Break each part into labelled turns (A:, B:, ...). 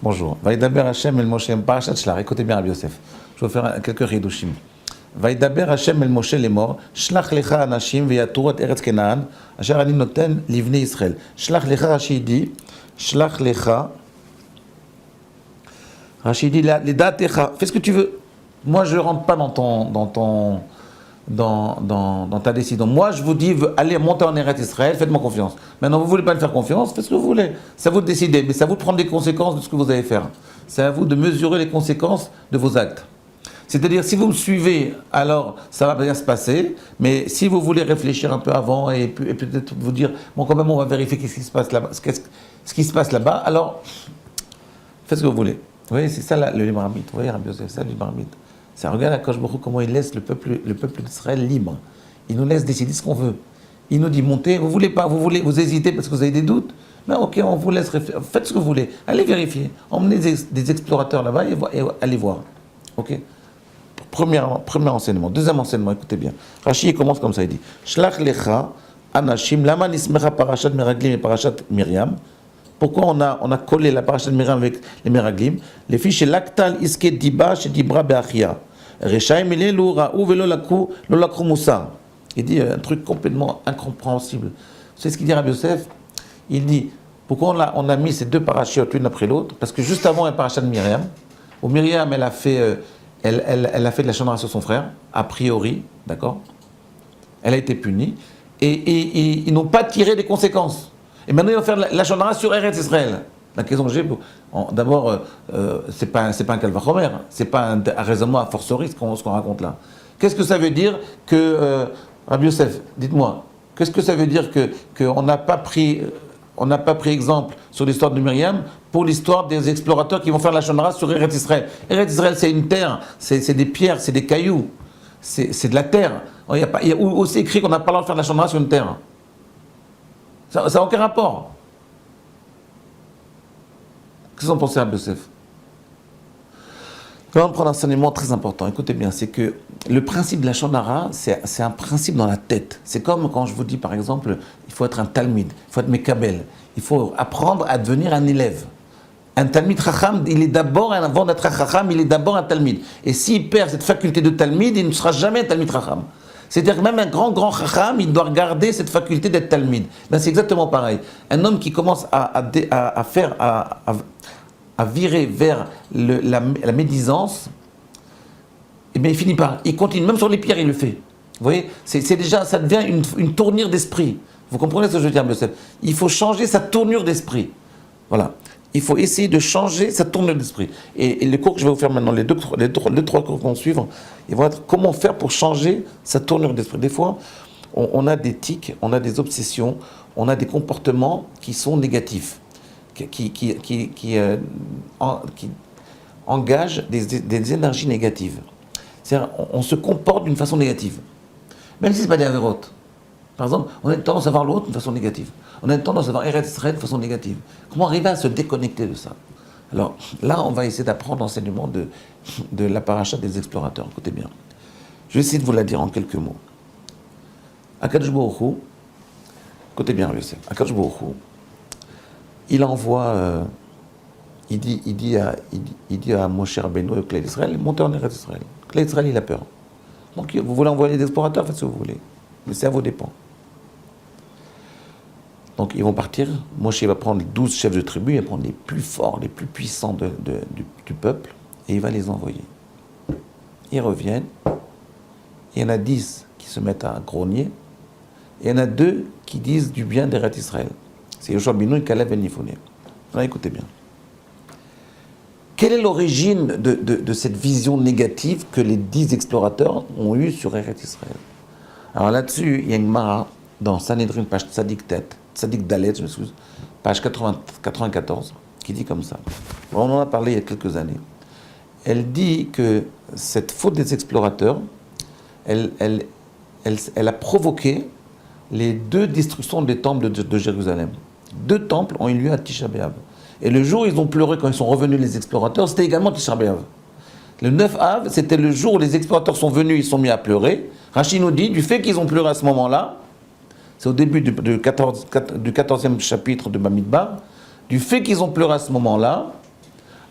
A: Bonjour. Vaïdaber Hashem el Moshe, Parashat Shlach. Écoutez bien, Rabbi Yosef. Je vais faire quelques ridushim. Vaïdaber Hashem el Moshe les morts. Shlach lecha anashim veyaturu et eretz Kenaan. Asher ani noten livnei Israël. Shlach lecha, Rashi dit. Shlach lecha. Rashi dit les datecha. Fais ce que tu veux. Moi, je ne rentre pas dans ta décision. Moi, je vous dis, allez monter en Eretz Israël, faites-moi confiance. Maintenant, vous ne voulez pas me faire confiance, faites ce que vous voulez. C'est à vous de décider, mais c'est à vous de prendre les conséquences de ce que vous allez faire. C'est à vous de mesurer les conséquences de vos actes. C'est-à-dire, si vous me suivez, alors ça va bien se passer, mais si vous voulez réfléchir un peu avant et peut-être vous dire, bon, quand même, on va vérifier ce qui se passe là-bas, ce qui se passe là-bas, alors faites ce que vous voulez. Vous voyez, c'est ça le libre arbitre. Vous voyez, Rabbi Yosef, c'est ça le libre arbitre. Ça regarde Akadosh Baruch Hu comment il laisse le peuple d'Israël libre. Il nous laisse décider ce qu'on veut. Il nous dit montez, vous voulez pas, vous hésitez parce que vous avez des doutes. Ben ok, on vous laisse réfléchir. Faites ce que vous voulez. Allez vérifier. Emmenez des explorateurs là-bas et allez voir. Ok. Premier enseignement. Deuxième enseignement, écoutez bien. Rashi commence comme ça, il dit Shlach lecha anashim lama nismecha parashat meraglim et parashat Miriam. Pourquoi on a collé la parashat de Miriam avec les Meraglim? Les fiches l'actal iske diba chez dibra be'achia. Rechaim ilelu ra'u velo lakru musa. Il dit un truc complètement incompréhensible. C'est ce qu'il dit Rabbi Yosef. Il dit pourquoi on a mis ces deux parachutes l'une après l'autre? Parce que juste avant la parashat de Miriam, où Myriam elle a fait de la chanara sur son frère, a priori, d'accord? Elle a été punie et ils n'ont pas tiré des conséquences. Et maintenant, ils vont faire la chanara sur Eretz Israël. La question que j'ai, d'abord, c'est pas un calvachomer, c'est pas un raisonnement à forcerie ce qu'on raconte là. Qu'est-ce que ça veut dire que, Rabbi Yosef, dites-moi, qu'est-ce que ça veut dire qu'on n'a pas pris exemple sur l'histoire de Myriam pour l'histoire des explorateurs qui vont faire la chanara sur Eretz Israël? Eretz Israël, c'est une terre, c'est des pierres, c'est des cailloux, c'est de la terre. Il y a aussi écrit qu'on n'a pas le droit de faire la chanara sur une terre. Ça n'a aucun rapport. Qu'est-ce que vous en pensez, Rabbi Yosef? Là, on prend un enseignement très important. Écoutez bien, c'est que le principe de la Shonara, c'est un principe dans la tête. C'est comme quand je vous dis, par exemple, il faut être un talmid, il faut être mekabel, il faut apprendre à devenir un élève. Un talmid chacham, il est d'abord, avant d'être un chacham, il est d'abord un talmid. Et s'il perd cette faculté de talmid, il ne sera jamais un talmid chacham. C'est-à-dire que même un grand chacham, il doit garder cette faculté d'être talmid. Ben, c'est exactement pareil. Un homme qui commence à virer vers la médisance, eh bien, il finit pas. Il continue, même sur les pierres, il le fait. Vous voyez, c'est déjà, ça devient une tournure d'esprit. Vous comprenez ce que je veux dire, monsieur? Il faut changer sa tournure d'esprit. Voilà. Il faut essayer de changer sa tournure d'esprit. Et les cours que je vais vous faire maintenant, les deux trois cours qu'on va suivre, ils vont être comment faire pour changer sa tournure d'esprit. Des fois, on a des tics, on a des obsessions, on a des comportements qui sont négatifs, qui engagent des énergies négatives. C'est-à-dire, on se comporte d'une façon négative, même si ce n'est pas des avérotes. Par exemple, on a tendance à voir l'autre d'une façon négative. On a tendance à voir Eretz Israël de façon négative. Comment arriver à se déconnecter de ça? Alors là, on va essayer d'apprendre l'enseignement de la paracha des explorateurs. Écoutez bien. Je vais essayer de vous la dire en quelques mots. Akadosh Baruch Hu, écoutez bien, Yosef. Akadosh Baruch Hu, il envoie, il dit à Moshe Rabbeinu et au Klal Israël, montez en Eretz Israël. Klal Israël, il a peur. Donc vous voulez envoyer des explorateurs, faites ce que vous voulez. Mais c'est à vos dépens. Donc ils vont partir. Moshe va prendre 12 chefs de tribu, il va prendre les plus forts, les plus puissants du peuple, et il va les envoyer. Ils reviennent. Il y en a 10 qui se mettent à grogner. Et il y en a 2 qui disent du bien d'Eretz Israël. C'est Yoshua ben Nun et Caleb ben Yefouné. Alors écoutez bien. Quelle est l'origine de cette vision négative que les 10 explorateurs ont eue sur Eretz Israël? Alors là-dessus, il y a une Mara dans Sanhedrin, page Tzadik Dalet, je m'excuse, page 94, qui dit comme ça. On en a parlé il y a quelques années. Elle dit que cette faute des explorateurs, elle a provoqué les 2 destructions des temples de Jérusalem. 2 temples ont eu lieu à Tisha B'Av. Et le jour où ils ont pleuré quand ils sont revenus les explorateurs, c'était également Tisha B'Av. Le 9 Av, c'était le jour où les explorateurs sont venus, ils sont mis à pleurer. Rashi nous dit, du fait qu'ils ont pleuré à ce moment-là, c'est au début du 14e chapitre de Bamidbar, du fait qu'ils ont pleuré à ce moment-là,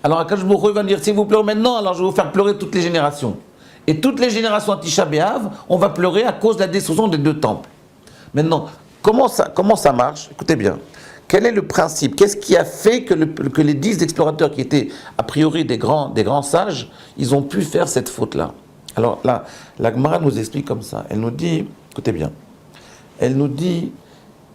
A: Alors Akadosh Baruch Hu va dire, si vous pleurez maintenant, alors je vais vous faire pleurer toutes les générations. Et toutes les générations à Tisha B'Av, on va pleurer à cause de la destruction des 2 temples. Maintenant, comment ça marche? Écoutez bien. Quel est le principe? Qu'est-ce qui a fait que les 10 explorateurs qui étaient a priori des grands sages, ils ont pu faire cette faute-là? Alors là, la Gemara nous explique comme ça. Elle nous dit, écoutez bien, elle nous dit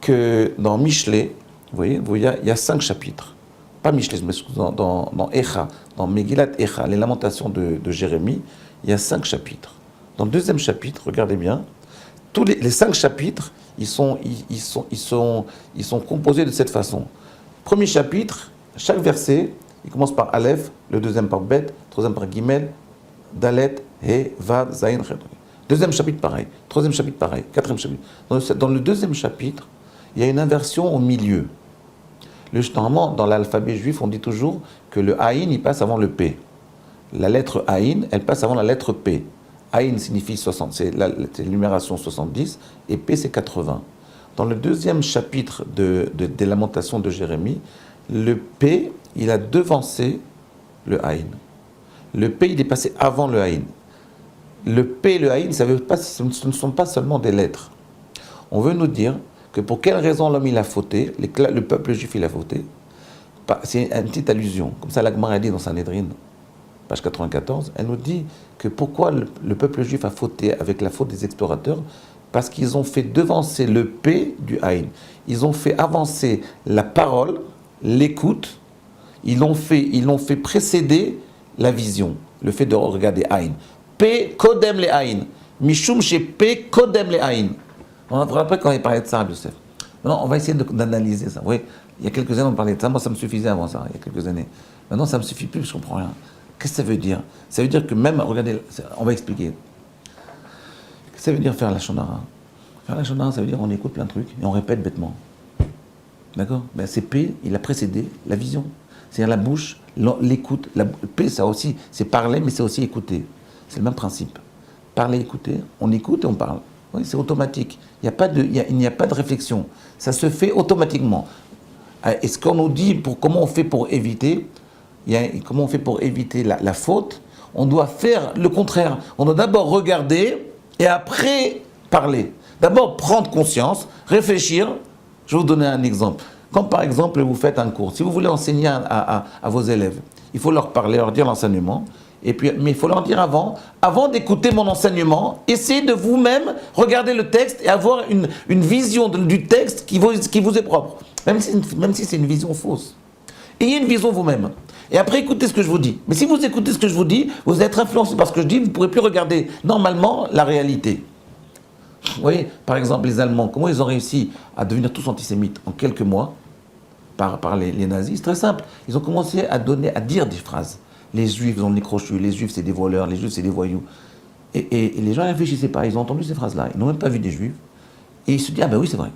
A: que dans Michelet, vous voyez, il y a 5 chapitres. Pas Michelet, mais dans Echa, dans Megillat Echa, les lamentations de Jérémie, il y a 5 chapitres. Dans le 2e chapitre, regardez bien, tous les 5 chapitres, ils sont composés de cette façon. Premier chapitre, chaque verset, il commence par Aleph, le 2e par Bet, le 3e par Gimel, Dalet, He, Vav, Zayin, Chet. 2e chapitre pareil, 3e chapitre pareil, 4e chapitre. Dans le 2e chapitre, il y a une inversion au milieu. Normalement, dans l'alphabet juif, on dit toujours que le Aïn, il passe avant le P. La lettre Aïn, elle passe avant la lettre P. Aïn signifie 60, c'est la numération 70, et P c'est 80. Dans le 2e chapitre des lamentations de Jérémie, le P, il a devancé le Aïn. Le P, il est passé avant le Aïn. Le P et le Aïn, ce ne sont pas seulement des lettres. On veut nous dire que pour quelle raison l'homme il a fauté, le peuple juif il a fauté. C'est une petite allusion, comme ça la Gemara a dit dans Sanhedrin, page 94, elle nous dit que pourquoi le peuple juif a fauté avec la faute des explorateurs, parce qu'ils ont fait devancer le P du Aïn. Ils ont fait avancer la parole, l'écoute, ils l'ont fait précéder la vision, le fait de regarder Aïn. P kodem le Aïn, mishum chez P kodem le Aïn. On vous rappelle quand il parlait de ça, Youssef. Maintenant, on va essayer d'analyser ça. Vous voyez, il y a quelques années, on parlait de ça. Moi, ça me suffisait avant ça, il y a quelques années. Maintenant, ça ne me suffit plus, je ne comprends rien. Qu'est-ce que ça veut dire? Ça veut dire que même, regardez, on va expliquer. Qu'est-ce que ça veut dire faire la shonara? Faire la shonara, ça veut dire on écoute plein de trucs et on répète bêtement. D'accord? Ben, c'est P, il a précédé la vision. C'est-à-dire la bouche, l'écoute. P, ça aussi, c'est parler, mais c'est aussi écouter. C'est le même principe. Parler, écouter, on écoute et on parle. Oui, c'est automatique. Il n'y a pas de réflexion. Ça se fait automatiquement. Et ce qu'on nous dit, comment on fait pour éviter, comment on fait pour éviter la faute, on doit faire le contraire. On doit d'abord regarder et après parler. D'abord prendre conscience, réfléchir. Je vais vous donner un exemple. Quand par exemple vous faites un cours, si vous voulez enseigner à vos élèves, il faut leur parler, leur dire l'enseignement. Mais il faut leur dire avant d'écouter mon enseignement, essayez de vous-même regarder le texte et avoir une vision du texte qui vous est propre. Même si c'est une vision fausse. Ayez une vision vous-même. Et après, écoutez ce que je vous dis. Mais si vous écoutez ce que je vous dis, vous allez être influencé par ce que je dis, vous ne pourrez plus regarder normalement la réalité. Vous voyez, par exemple, les Allemands, comment ils ont réussi à devenir tous antisémites en quelques mois par les nazis? C'est très simple. Ils ont commencé à dire des phrases. Les Juifs ont le nez crochu, les Juifs c'est des voleurs, les Juifs c'est des voyous. Et les gens ne réfléchissaient pas, ils ont entendu ces phrases-là, ils n'ont même pas vu des Juifs. Et ils se disent, ah ben oui c'est vrai.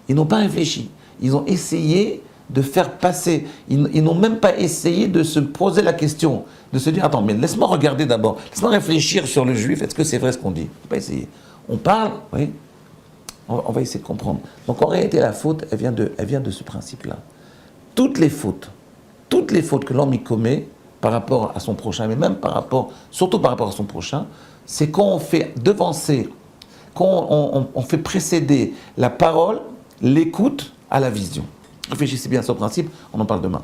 A: Ils n'ont pas réfléchi, ils ont essayé de faire passer, ils n'ont même pas essayé de se poser la question, de se dire, attends, mais laisse-moi regarder d'abord, laisse-moi réfléchir sur le Juif, est-ce que c'est vrai ce qu'on dit? Il ne faut pas essayer. On parle, oui, on va essayer de comprendre. Donc en réalité la faute, elle vient de ce principe-là. Toutes les fautes que l'homme y commet, par rapport à son prochain, mais même surtout par rapport à son prochain, c'est quand on fait devancer, quand on fait précéder la parole, l'écoute à la vision. Réfléchissez bien à ce principe, on en parle demain.